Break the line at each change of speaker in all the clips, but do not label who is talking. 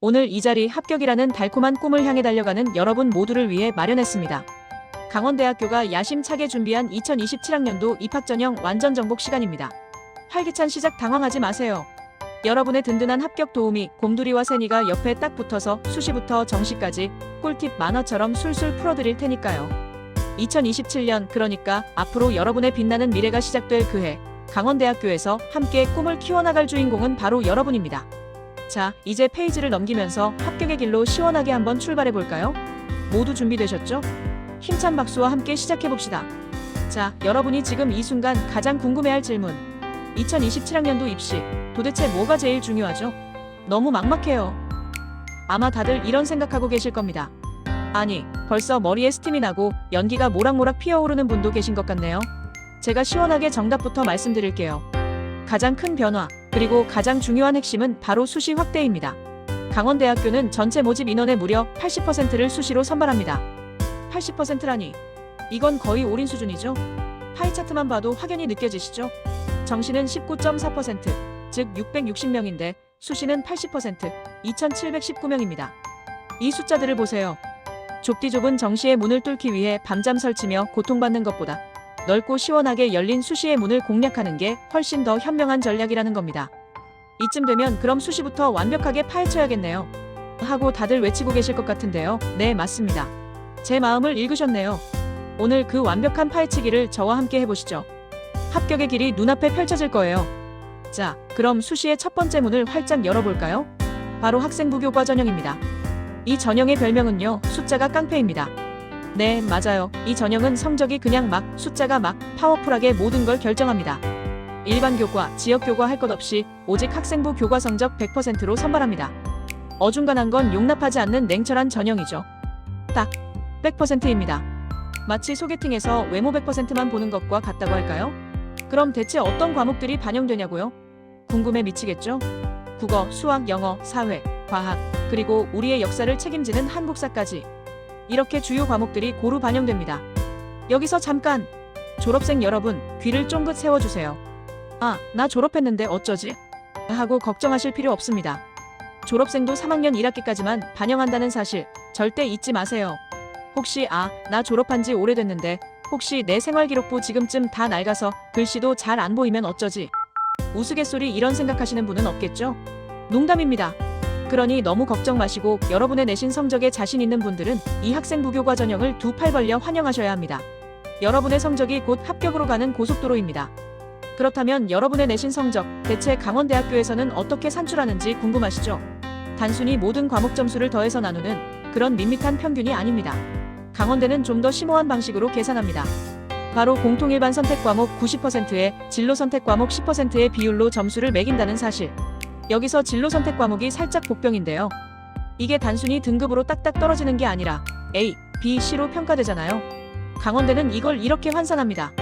오늘 이 자리 합격이라는 달콤한 꿈을 향해 달려가는 여러분 모두를 위해 마련했습니다. 강원대학교가 야심차게 준비한 2027학년도 입학전형 완전 정복 시간입니다. 활기찬 시작 당황하지 마세요. 여러분의 든든한 합격 도우미 곰돌이와 새니가 옆에 딱 붙어서 수시부터 정시까지 꿀팁 만화처럼 술술 풀어드릴 테니까요. 2027년 그러니까 앞으로 여러분의 빛나는 미래가 시작될 그 해 강원대학교에서 함께 꿈을 키워나갈 주인공은 바로 여러분입니다. 자, 이제 페이지를 넘기면서 합격의 길로 시원하게 한번 출발해볼까요? 모두 준비되셨죠? 힘찬 박수와 함께 시작해봅시다. 자, 여러분이 지금 이 순간 가장 궁금해할 질문. 2027학년도 입시, 도대체 뭐가 제일 중요하죠? 너무 막막해요. 아마 다들 이런 생각하고 계실 겁니다. 아니, 벌써 머리에 스팀이 나고 연기가 모락모락 피어오르는 분도 계신 것 같네요. 제가 시원하게 정답부터 말씀드릴게요. 가장 큰 변화, 그리고 가장 중요한 핵심은 바로 수시 확대입니다. 강원대학교는 전체 모집 인원의 무려 80%를 수시로 선발합니다. 80%라니 이건 거의 올인 수준이죠. 파이 차트만 봐도 확연히 느껴지시죠? 정시는 19.4%, 즉 660명인데 수시는 80%, 2719명입니다. 이 숫자들을 보세요. 좁디 좁은 정시의 문을 뚫기 위해 밤잠 설치며 고통받는 것보다 넓고 시원하게 열린 수시의 문을 공략하는 게 훨씬 더 현명한 전략이라는 겁니다. 이쯤 되면 그럼 수시부터 완벽하게 파헤쳐야겠네요. 하고 다들 외치고 계실 것 같은데요. 네, 맞습니다. 제 마음을 읽으셨네요. 오늘 그 완벽한 파헤치기를 저와 함께 해보시죠. 합격의 길이 눈앞에 펼쳐질 거예요. 자, 그럼 수시의 첫 번째 문을 활짝 열어볼까요? 바로 학생부 교과 전형입니다. 이 전형의 별명은요, 숫자가 깡패입니다. 네, 맞아요. 이 전형은 성적이 그냥 막, 숫자가 막 파워풀하게 모든 걸 결정합니다. 일반 교과, 지역 교과 할 것 없이 오직 학생부 교과 성적 100%로 선발합니다. 어중간한 건 용납하지 않는 냉철한 전형이죠. 딱 100%입니다. 마치 소개팅에서 외모 100%만 보는 것과 같다고 할까요? 그럼 대체 어떤 과목들이 반영되냐고요? 궁금해 미치겠죠? 국어, 수학, 영어, 사회, 과학, 그리고 우리의 역사를 책임지는 한국사까지. 이렇게 주요 과목들이 고루 반영됩니다. 여기서 잠깐! 졸업생 여러분, 귀를 쫑긋 세워주세요. 아, 나 졸업했는데 어쩌지? 하고 걱정하실 필요 없습니다. 졸업생도 3학년 1학기까지만 반영한다는 사실 절대 잊지 마세요. 혹시 나 졸업한 지 오래됐는데 혹시 내 생활기록부 지금쯤 다 낡아서 글씨도 잘 안 보이면 어쩌지? 우스갯소리 이런 생각하시는 분은 없겠죠? 농담입니다. 그러니 너무 걱정 마시고 여러분의 내신 성적에 자신 있는 분들은 이 학생부 교과 전형을 두 팔 벌려 환영하셔야 합니다. 여러분의 성적이 곧 합격으로 가는 고속도로입니다. 그렇다면 여러분의 내신 성적 대체 강원대학교에서는 어떻게 산출하는지 궁금하시죠? 단순히 모든 과목 점수를 더해서 나누는 그런 밋밋한 평균이 아닙니다. 강원대는 좀 더 심오한 방식으로 계산합니다. 바로 공통일반 선택 과목 90%에 진로 선택 과목 10%의 비율로 점수를 매긴다는 사실. 여기서 진로 선택 과목이 살짝 복병인데요. 이게 단순히 등급으로 딱딱 떨어지는 게 아니라 A, B, C로 평가되잖아요. 강원대는 이걸 이렇게 환산합니다.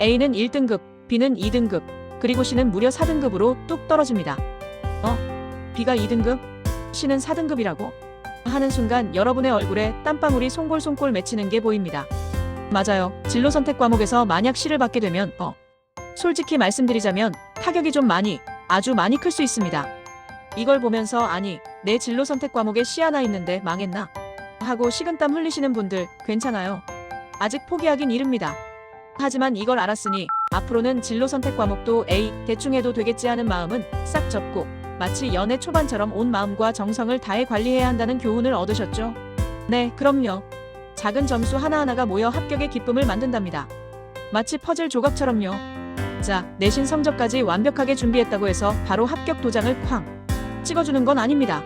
A는 1등급, B는 2등급, 그리고 C는 무려 4등급으로 뚝 떨어집니다. B가 2등급? C는 4등급이라고? 하는 순간 여러분의 얼굴에 땀방울이 송골송골 맺히는 게 보입니다. 맞아요. 진로 선택 과목에서 만약 C를 받게 되면 솔직히 말씀드리자면 타격이 좀 아주 많이 클 수 있습니다. 이걸 보면서 내 진로 선택 과목에 C 하나 있는데 망했나? 하고 식은땀 흘리시는 분들 괜찮아요. 아직 포기하긴 이릅니다. 하지만 이걸 알았으니 앞으로는 진로 선택 과목도 A 대충 해도 되겠지 하는 마음은 싹 접고 마치 연애 초반처럼 온 마음과 정성을 다해 관리해야 한다는 교훈을 얻으셨죠? 네, 그럼요. 작은 점수 하나하나가 모여 합격의 기쁨을 만든답니다. 마치 퍼즐 조각처럼요. 자, 내신 성적까지 완벽하게 준비했다고 해서 바로 합격 도장을 쾅 찍어주는 건 아닙니다.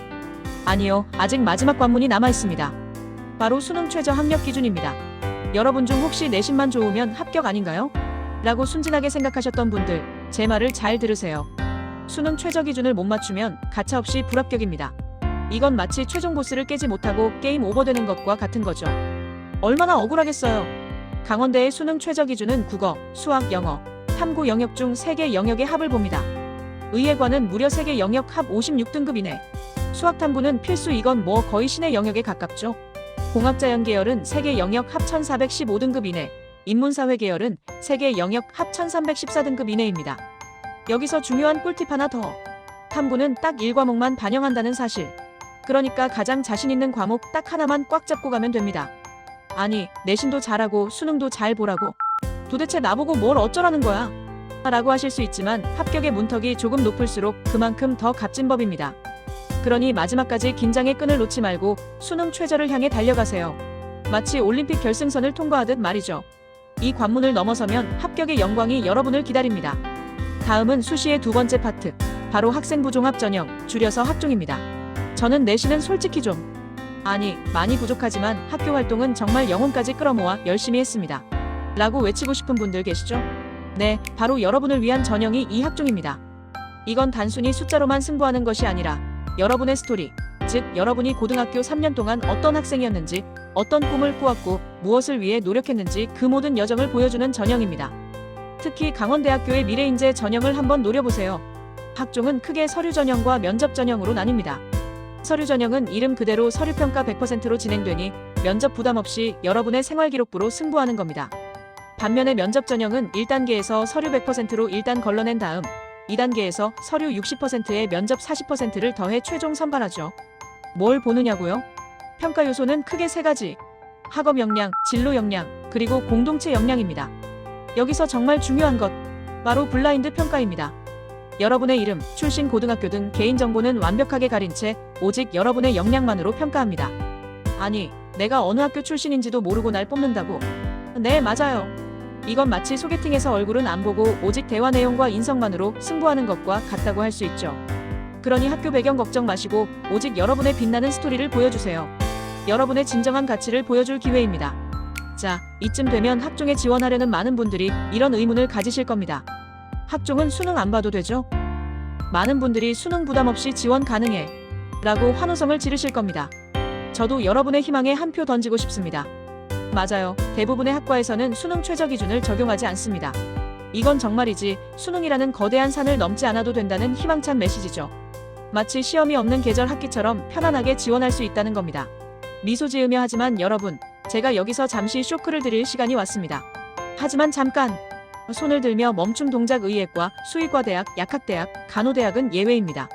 아니요, 아직 마지막 관문이 남아있습니다. 바로 수능 최저 학력 기준입니다. 여러분 중 혹시 내신만 좋으면 합격 아닌가요? 라고 순진하게 생각하셨던 분들, 제 말을 잘 들으세요. 수능 최저 기준을 못 맞추면 가차없이 불합격입니다. 이건 마치 최종 보스를 깨지 못하고 게임 오버되는 것과 같은 거죠. 얼마나 억울하겠어요. 강원대의 수능 최저 기준은 국어, 수학, 영어, 탐구 영역 중 3개 영역의 합을 봅니다. 의예과는 무려 3개 영역 합 56등급 이내. 수학 탐구는 필수 이건 거의 신의 영역에 가깝죠. 공학자연 계열은 3개 영역 합 1415등급 이내. 인문사회 계열은 3개 영역 합 1314등급 이내입니다. 여기서 중요한 꿀팁 하나 더. 탐구는 딱 1과목만 반영한다는 사실. 그러니까 가장 자신 있는 과목 딱 하나만 꽉 잡고 가면 됩니다. 아니, 내신도 잘하고 수능도 잘 보라고. 도대체 나보고 뭘 어쩌라는 거야? 라고 하실 수 있지만 합격의 문턱이 조금 높을수록 그만큼 더 값진 법입니다. 그러니 마지막까지 긴장의 끈을 놓지 말고 수능 최저를 향해 달려가세요. 마치 올림픽 결승선을 통과하듯 말이죠. 이 관문을 넘어서면 합격의 영광이 여러분을 기다립니다. 다음은 수시의 두 번째 파트, 바로 학생부 종합 전형, 줄여서 학종입니다. 저는 내신은 솔직히 좀, 아니, 많이 부족하지만 학교 활동은 정말 영혼까지 끌어모아 열심히 했습니다. 라고 외치고 싶은 분들 계시죠? 네, 바로 여러분을 위한 전형이 이 학종입니다. 이건 단순히 숫자로만 승부하는 것이 아니라 여러분의 스토리, 즉 여러분이 고등학교 3년 동안 어떤 학생이었는지, 어떤 꿈을 꾸었고 무엇을 위해 노력했는지 그 모든 여정을 보여주는 전형입니다. 특히 강원대학교의 미래인재 전형을 한번 노려보세요. 학종은 크게 서류 전형과 면접 전형으로 나뉩니다. 서류 전형은 이름 그대로 서류평가 100%로 진행되니 면접 부담 없이 여러분의 생활기록부로 승부하는 겁니다. 반면에 면접 전형은 1단계에서 서류 100%로 일단 걸러낸 다음 2단계에서 서류 60%에 면접 40%를 더해 최종 선발하죠. 뭘 보느냐고요? 평가 요소는 크게 세 가지. 학업 역량, 진로 역량, 그리고 공동체 역량입니다. 여기서 정말 중요한 것, 바로 블라인드 평가입니다. 여러분의 이름, 출신 고등학교 등 개인정보는 완벽하게 가린 채 오직 여러분의 역량만으로 평가합니다. 아니, 내가 어느 학교 출신인지도 모르고 날 뽑는다고? 네, 맞아요. 이건 마치 소개팅에서 얼굴은 안 보고 오직 대화 내용과 인성만으로 승부하는 것과 같다고 할 수 있죠. 그러니 학교 배경 걱정 마시고 오직 여러분의 빛나는 스토리를 보여주세요. 여러분의 진정한 가치를 보여줄 기회입니다. 자, 이쯤 되면 학종에 지원하려는 많은 분들이 이런 의문을 가지실 겁니다. 학종은 수능 안 봐도 되죠? 많은 분들이 수능 부담 없이 지원 가능해 라고 환호성을 지르실 겁니다. 저도 여러분의 희망에 한 표 던지고 싶습니다. 맞아요. 대부분의 학과에서는 수능 최저 기준을 적용하지 않습니다. 이건 정말이지 수능이라는 거대한 산을 넘지 않아도 된다는 희망찬 메시지죠. 마치 시험이 없는 계절 학기처럼 편안하게 지원할 수 있다는 겁니다. 미소 지으며 하지만 여러분, 제가 여기서 잠시 쇼크를 드릴 시간이 왔습니다. 하지만 잠깐! 손을 들며 멈춤 동작 의예과, 수의과대학, 약학대학, 간호대학은 예외입니다.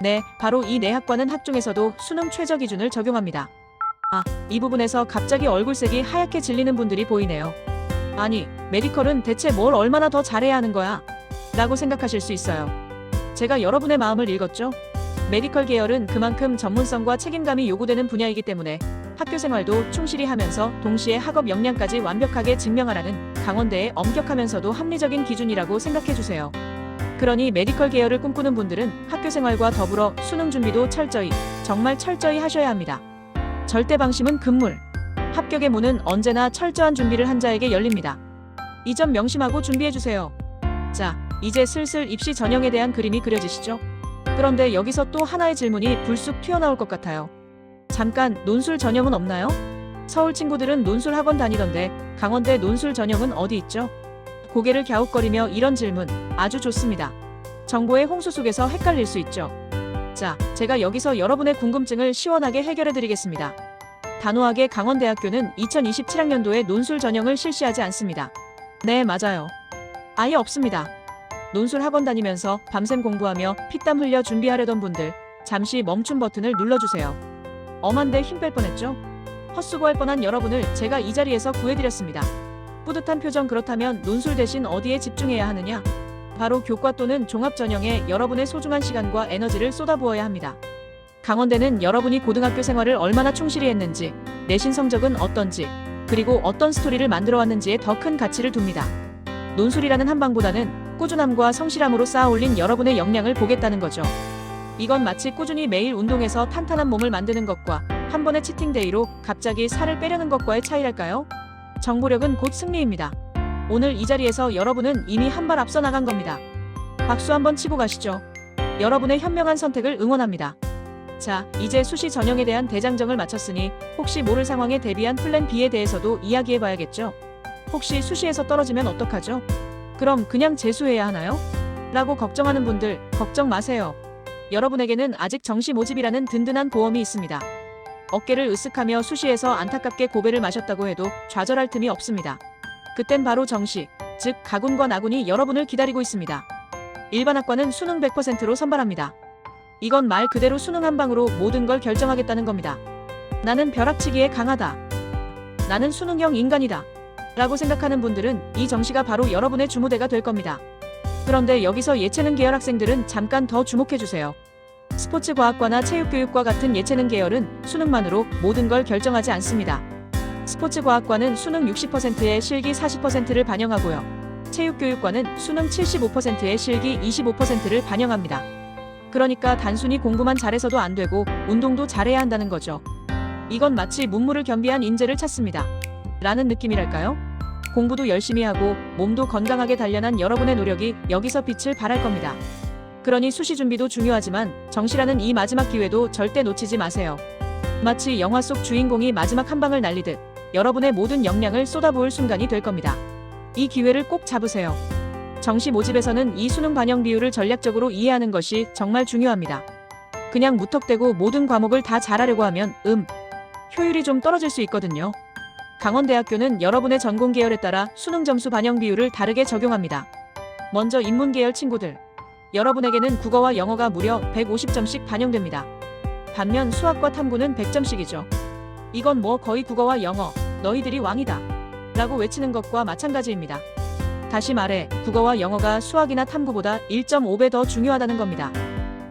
네, 바로 이 네 학과는 학종에서도 수능 최저 기준을 적용합니다. 이 부분에서 갑자기 얼굴색이 하얗게 질리는 분들이 보이네요. 아니, 메디컬은 대체 뭘 얼마나 더 잘해야 하는 거야? 라고 생각하실 수 있어요. 제가 여러분의 마음을 읽었죠? 메디컬 계열은 그만큼 전문성과 책임감이 요구되는 분야이기 때문에 학교 생활도 충실히 하면서 동시에 학업 역량까지 완벽하게 증명하라는 강원대의 엄격하면서도 합리적인 기준이라고 생각해주세요. 그러니 메디컬 계열을 꿈꾸는 분들은 학교 생활과 더불어 수능 준비도 철저히, 정말 철저히 하셔야 합니다. 절대 방심은 금물. 합격의 문은 언제나 철저한 준비를 한 자에게 열립니다. 이 점 명심하고 준비해주세요. 자, 이제 슬슬 입시 전형에 대한 그림이 그려지시죠? 그런데 여기서 또 하나의 질문이 불쑥 튀어나올 것 같아요. 잠깐, 논술 전형은 없나요? 서울 친구들은 논술 학원 다니던데 강원대 논술 전형은 어디 있죠? 고개를 갸웃거리며 이런 질문, 아주 좋습니다. 정보의 홍수 속에서 헷갈릴 수 있죠. 자, 제가 여기서 여러분의 궁금증을 시원하게 해결해드리겠습니다. 단호하게 강원대학교는 2027학년도에 논술 전형을 실시하지 않습니다. 네, 맞아요. 아예 없습니다. 논술 학원 다니면서 밤샘 공부하며 피땀 흘려 준비하려던 분들, 잠시 멈춤 버튼을 눌러주세요. 엄한데 힘 뺄 뻔했죠? 헛수고할 뻔한 여러분을 제가 이 자리에서 구해드렸습니다. 뿌듯한 표정. 그렇다면 논술 대신 어디에 집중해야 하느냐? 바로 교과 또는 종합 전형에 여러분의 소중한 시간과 에너지를 쏟아부어야 합니다. 강원대는 여러분이 고등학교 생활을 얼마나 충실히 했는지, 내신 성적은 어떤지, 그리고 어떤 스토리를 만들어왔는지에 더 큰 가치를 둡니다. 논술이라는 한방보다는 꾸준함과 성실함으로 쌓아올린 여러분의 역량을 보겠다는 거죠. 이건 마치 꾸준히 매일 운동해서 탄탄한 몸을 만드는 것과 한 번의 치팅데이로 갑자기 살을 빼려는 것과의 차이랄까요? 정보력은 곧 승리입니다. 오늘 이 자리에서 여러분은 이미 한 발 앞서 나간 겁니다. 박수 한번 치고 가시죠. 여러분의 현명한 선택을 응원합니다. 자, 이제 수시 전형에 대한 대장정을 마쳤으니 혹시 모를 상황에 대비한 플랜 B에 대해서도 이야기해봐야겠죠. 혹시 수시에서 떨어지면 어떡하죠? 그럼 그냥 재수해야 하나요? 라고 걱정하는 분들, 걱정 마세요. 여러분에게는 아직 정시 모집이라는 든든한 보험이 있습니다. 어깨를 으쓱하며 수시에서 안타깝게 고배를 마셨다고 해도 좌절할 틈이 없습니다. 그땐 바로 정시, 즉 가군과 나군이 여러분을 기다리고 있습니다. 일반 학과는 수능 100%로 선발합니다. 이건 말 그대로 수능 한 방으로 모든 걸 결정하겠다는 겁니다. 나는 벼락치기에 강하다. 나는 수능형 인간이다. 라고 생각하는 분들은 이 정시가 바로 여러분의 주무대가 될 겁니다. 그런데 여기서 예체능 계열 학생들은 잠깐 더 주목해주세요. 스포츠과학과나 체육교육과 같은 예체능 계열은 수능만으로 모든 걸 결정하지 않습니다. 스포츠과학과는 수능 60%에 실기 40%를 반영하고요. 체육교육과는 수능 75%에 실기 25%를 반영합니다. 그러니까 단순히 공부만 잘해서도 안 되고 운동도 잘해야 한다는 거죠. 이건 마치 문무를 겸비한 인재를 찾습니다. 라는 느낌이랄까요? 공부도 열심히 하고 몸도 건강하게 단련한 여러분의 노력이 여기서 빛을 발할 겁니다. 그러니 수시 준비도 중요하지만 정시라는 이 마지막 기회도 절대 놓치지 마세요. 마치 영화 속 주인공이 마지막 한 방을 날리듯 여러분의 모든 역량을 쏟아부을 순간이 될 겁니다. 이 기회를 꼭 잡으세요. 정시 모집에서는 이 수능 반영 비율을 전략적으로 이해하는 것이 정말 중요합니다. 그냥 무턱대고 모든 과목을 다 잘하려고 하면 효율이 좀 떨어질 수 있거든요. 강원대학교는 여러분의 전공 계열에 따라 수능 점수 반영 비율을 다르게 적용합니다. 먼저 인문 계열 친구들. 여러분에게는 국어와 영어가 무려 150점씩 반영됩니다. 반면 수학과 탐구는 100점씩이죠. 이건 뭐 거의 국어와 영어, 너희들이 왕이다. 라고 외치는 것과 마찬가지입니다. 다시 말해 국어와 영어가 수학이나 탐구보다 1.5배 더 중요하다는 겁니다.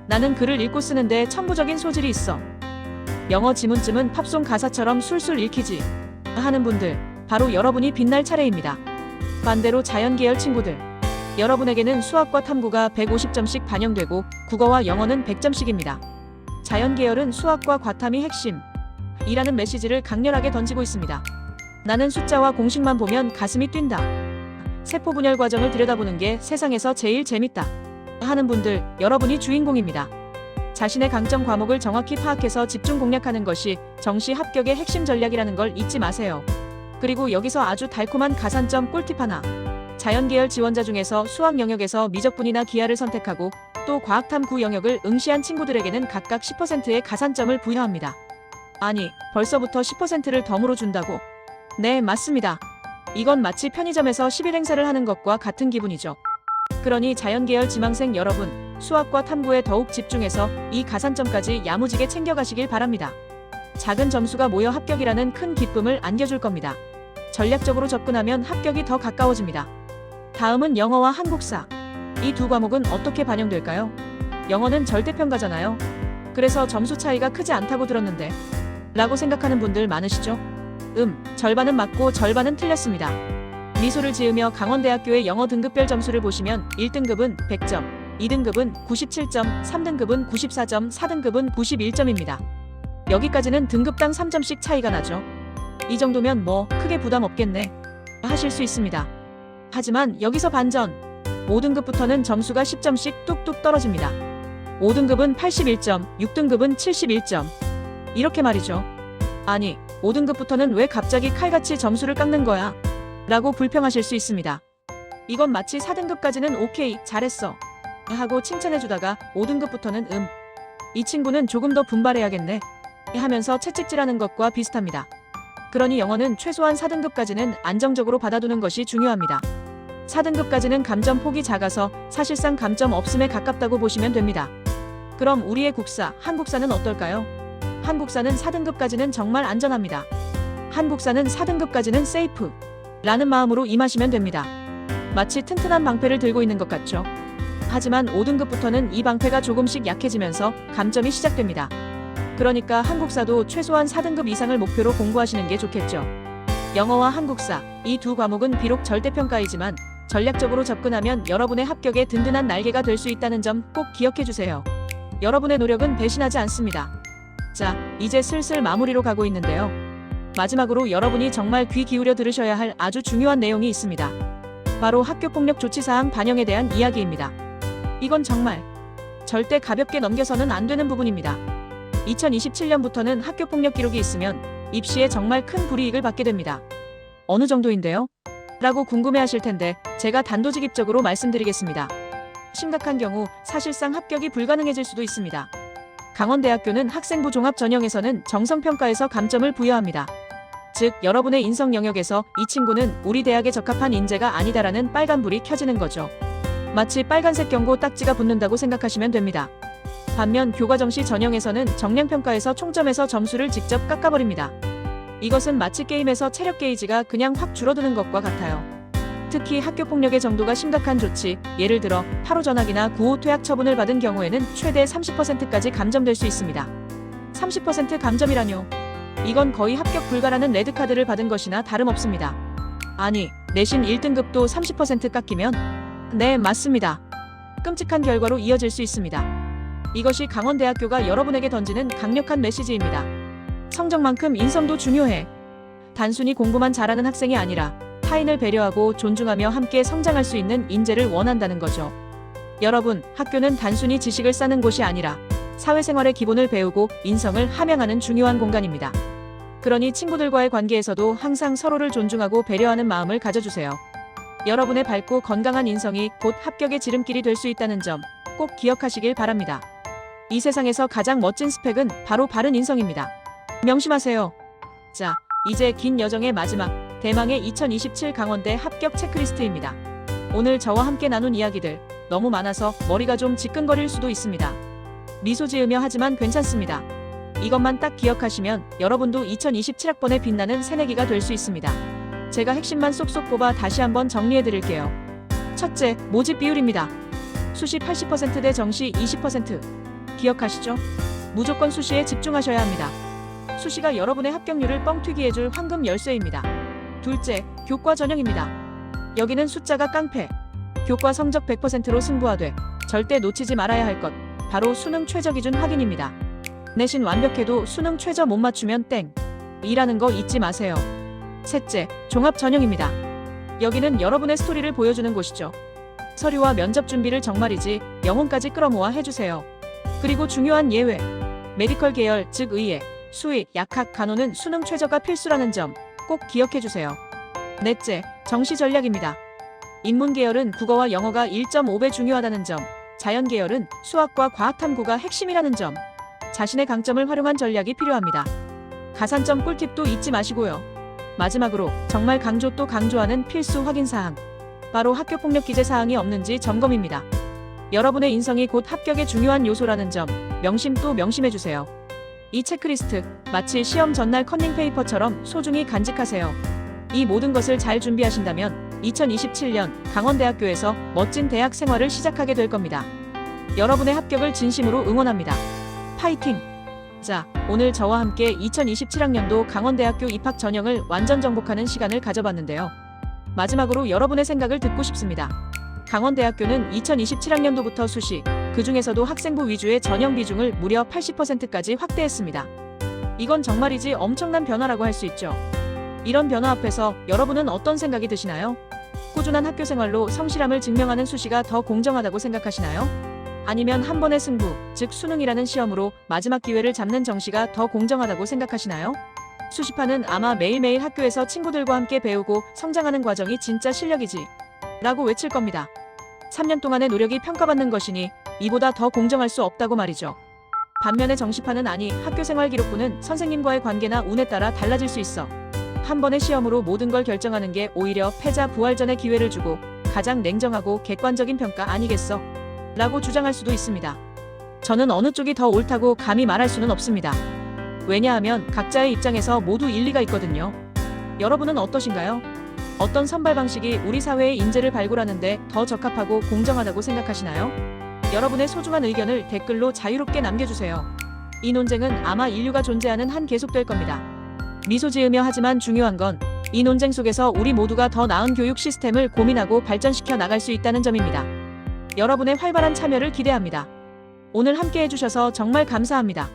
나는 글을 읽고 쓰는데 천부적인 소질이 있어. 영어 지문쯤은 팝송 가사처럼 술술 읽히지. 하는 분들, 바로 여러분이 빛날 차례입니다. 반대로 자연 계열 친구들. 여러분에게는 수학과 탐구가 150점씩 반영되고 국어와 영어는 100점씩입니다. 자연 계열은 수학과 과탐이 핵심. 이라는 메시지를 강렬하게 던지고 있습니다. 나는 숫자와 공식만 보면 가슴이 뛴다. 세포 분열 과정을 들여다보는 게 세상에서 제일 재밌다. 하는 분들, 여러분이 주인공입니다. 자신의 강점 과목을 정확히 파악해서 집중 공략하는 것이 정시 합격의 핵심 전략이라는 걸 잊지 마세요. 그리고 여기서 아주 달콤한 가산점 꿀팁 하나. 자연 계열 지원자 중에서 수학 영역에서 미적분이나 기하를 선택하고 또 과학탐구 영역을 응시한 친구들에게는 각각 10%의 가산점을 부여합니다. 아니, 벌써부터 10%를 덤으로 준다고? 네, 맞습니다. 이건 마치 편의점에서 10일 행사를 하는 것과 같은 기분이죠. 그러니 자연 계열 지망생 여러분, 수학과 탐구에 더욱 집중해서 이 가산점까지 야무지게 챙겨가시길 바랍니다. 작은 점수가 모여 합격이라는 큰 기쁨을 안겨줄 겁니다. 전략적으로 접근하면 합격이 더 가까워집니다. 다음은 영어와 한국사. 이 두 과목은 어떻게 반영될까요? 영어는 절대평가잖아요. 그래서 점수 차이가 크지 않다고 들었는데 라고 생각하는 분들 많으시죠? 절반은 맞고 절반은 틀렸습니다. 미소를 지으며 강원대학교의 영어 등급별 점수를 보시면 1등급은 100점, 2등급은 97점, 3등급은 94점, 4등급은 91점입니다. 여기까지는 등급당 3점씩 차이가 나죠. 이 정도면 뭐 크게 부담 없겠네 하실 수 있습니다. 하지만 여기서 반전. 5등급부터는 점수가 10점씩 뚝뚝 떨어집니다. 5등급은 81점, 6등급은 71점. 이렇게 말이죠. 아니, 5등급부터는 왜 갑자기 칼같이 점수를 깎는 거야? 라고 불평하실 수 있습니다. 이건 마치 4등급까지는 오케이, 잘했어 하고 칭찬해주다가 5등급부터는 이 친구는 조금 더 분발해야겠네 하면서 채찍질하는 것과 비슷합니다. 그러니 영어는 최소한 4등급까지는 안정적으로 받아두는 것이 중요합니다. 4등급까지는 감점 폭이 작아서 사실상 감점 없음에 가깝다고 보시면 됩니다. 그럼 우리의 국사, 한국사는 어떨까요? 한국사는 4등급까지는 정말 안전합니다. 한국사는 4등급까지는 세이프 라는 마음으로 임하시면 됩니다. 마치 튼튼한 방패를 들고 있는 것 같죠? 하지만 5등급부터는 이 방패가 조금씩 약해지면서 감점이 시작됩니다. 그러니까 한국사도 최소한 4등급 이상을 목표로 공부하시는 게 좋겠죠. 영어와 한국사, 이 두 과목은 비록 절대평가이지만 전략적으로 접근하면 여러분의 합격에 든든한 날개가 될 수 있다는 점 꼭 기억해주세요. 여러분의 노력은 배신하지 않습니다. 자, 이제 슬슬 마무리로 가고 있는데요. 마지막으로 여러분이 정말 귀 기울여 들으셔야 할 아주 중요한 내용이 있습니다. 바로 학교폭력 조치사항 반영에 대한 이야기입니다. 이건 정말 절대 가볍게 넘겨서는 안 되는 부분입니다. 2027년부터는 학교폭력 기록이 있으면 입시에 정말 큰 불이익을 받게 됩니다. 어느 정도인데요? 라고 궁금해하실 텐데 제가 단도직입적으로 말씀드리겠습니다. 심각한 경우 사실상 합격이 불가능해질 수도 있습니다. 강원대학교는 학생부 종합 전형에서는 정성평가에서 감점을 부여합니다. 즉 여러분의 인성 영역에서 이 친구는 우리 대학에 적합한 인재가 아니다라는 빨간불이 켜지는 거죠. 마치 빨간색 경고 딱지가 붙는다고 생각하시면 됩니다. 반면 교과정시 전형에서는 정량평가에서 총점에서 점수를 직접 깎아버립니다. 이것은 마치 게임에서 체력 게이지가 그냥 확 줄어드는 것과 같아요. 특히 학교폭력의 정도가 심각한 조치, 예를 들어 8호 전학이나 9호 퇴학 처분을 받은 경우에는 최대 30%까지 감점될 수 있습니다. 30% 감점이라뇨. 이건 거의 합격 불가라는 레드카드를 받은 것이나 다름없습니다. 아니, 내신 1등급도 30% 깎이면? 네, 맞습니다. 끔찍한 결과로 이어질 수 있습니다. 이것이 강원대학교가 여러분에게 던지는 강력한 메시지입니다. 성적만큼 인성도 중요해. 단순히 공부만 잘하는 학생이 아니라 타인을 배려하고 존중하며 함께 성장할 수 있는 인재를 원한다는 거죠. 여러분, 학교는 단순히 지식을 쌓는 곳이 아니라 사회생활의 기본을 배우고 인성을 함양하는 중요한 공간입니다. 그러니 친구들과의 관계에서도 항상 서로를 존중하고 배려하는 마음을 가져주세요. 여러분의 밝고 건강한 인성이 곧 합격의 지름길이 될 수 있다는 점 꼭 기억하시길 바랍니다. 이 세상에서 가장 멋진 스펙은 바로 바른 인성입니다. 명심하세요. 자, 이제 긴 여정의 마지막, 대망의 2027 강원대 합격 체크리스트입니다. 오늘 저와 함께 나눈 이야기들 너무 많아서 머리가 좀 지끈거릴 수도 있습니다. 미소 지으며 하지만 괜찮습니다. 이것만 딱 기억하시면 여러분도 2027학번에 빛나는 새내기가 될 수 있습니다. 제가 핵심만 쏙쏙 뽑아 다시 한번 정리해드릴게요. 첫째, 모집 비율입니다. 수시 80% 대 정시 20%. 기억하시죠? 무조건 수시에 집중하셔야 합니다. 수시가 여러분의 합격률을 뻥튀기 해줄 황금 열쇠입니다. 둘째, 교과 전형입니다. 여기는 숫자가 깡패. 교과 성적 100%로 승부하되 절대 놓치지 말아야 할 것, 바로 수능 최저 기준 확인입니다. 내신 완벽해도 수능 최저 못 맞추면 땡. 이라는 거 잊지 마세요. 셋째, 종합 전형입니다. 여기는 여러분의 스토리를 보여주는 곳이죠. 서류와 면접 준비를 정말이지 영혼까지 끌어모아 해주세요. 그리고 중요한 예외, 메디컬 계열, 즉 의예, 수의, 약학, 간호는 수능 최저가 필수라는 점 꼭 기억해주세요. 넷째, 정시 전략입니다. 인문 계열은 국어와 영어가 1.5배 중요하다는 점, 자연 계열은 수학과 과학 탐구가 핵심이라는 점, 자신의 강점을 활용한 전략이 필요합니다. 가산점 꿀팁도 잊지 마시고요. 마지막으로 정말 강조 또 강조하는 필수 확인사항, 바로 학교폭력 기재 사항이 없는지 점검입니다. 여러분의 인성이 곧 합격의 중요한 요소라는 점 명심 또 명심해주세요. 이 체크리스트 마치 시험 전날 컨닝페이퍼처럼 소중히 간직하세요. 이 모든 것을 잘 준비하신다면 2027년 강원대학교에서 멋진 대학 생활을 시작하게 될 겁니다. 여러분의 합격을 진심으로 응원합니다. 파이팅! 자, 오늘 저와 함께 2027학년도 강원대학교 입학 전형을 완전 정복하는 시간을 가져봤는데요. 마지막으로 여러분의 생각을 듣고 싶습니다. 강원대학교는 2027학년도부터 수시, 그 중에서도 학생부 위주의 전형 비중을 무려 80%까지 확대했습니다. 이건 정말이지 엄청난 변화라고 할 수 있죠. 이런 변화 앞에서 여러분은 어떤 생각이 드시나요? 꾸준한 학교 생활로 성실함을 증명하는 수시가 더 공정하다고 생각하시나요? 아니면 한 번의 승부, 즉 수능이라는 시험으로 마지막 기회를 잡는 정시가 더 공정하다고 생각하시나요? 수시파는 아마 매일매일 학교에서 친구들과 함께 배우고 성장하는 과정이 진짜 실력이지 라고 외칠 겁니다. 3년 동안의 노력이 평가받는 것이니 이보다 더 공정할 수 없다고 말이죠. 반면에 정시파는 아니, 학교생활 기록부는 선생님과의 관계나 운에 따라 달라질 수 있어. 한 번의 시험으로 모든 걸 결정하는 게 오히려 패자 부활전의 기회를 주고 가장 냉정하고 객관적인 평가 아니겠어? 라고 주장할 수도 있습니다. 저는 어느 쪽이 더 옳다고 감히 말할 수는 없습니다. 왜냐하면 각자의 입장에서 모두 일리가 있거든요. 여러분은 어떠신가요? 어떤 선발 방식이 우리 사회의 인재를 발굴하는데 더 적합하고 공정하다고 생각하시나요? 여러분의 소중한 의견을 댓글로 자유롭게 남겨주세요. 이 논쟁은 아마 인류가 존재하는 한 계속될 겁니다. 미소 지으며 하지만 중요한 건 이 논쟁 속에서 우리 모두가 더 나은 교육 시스템을 고민하고 발전시켜 나갈 수 있다는 점입니다. 여러분의 활발한 참여를 기대합니다. 오늘 함께 해주셔서 정말 감사합니다.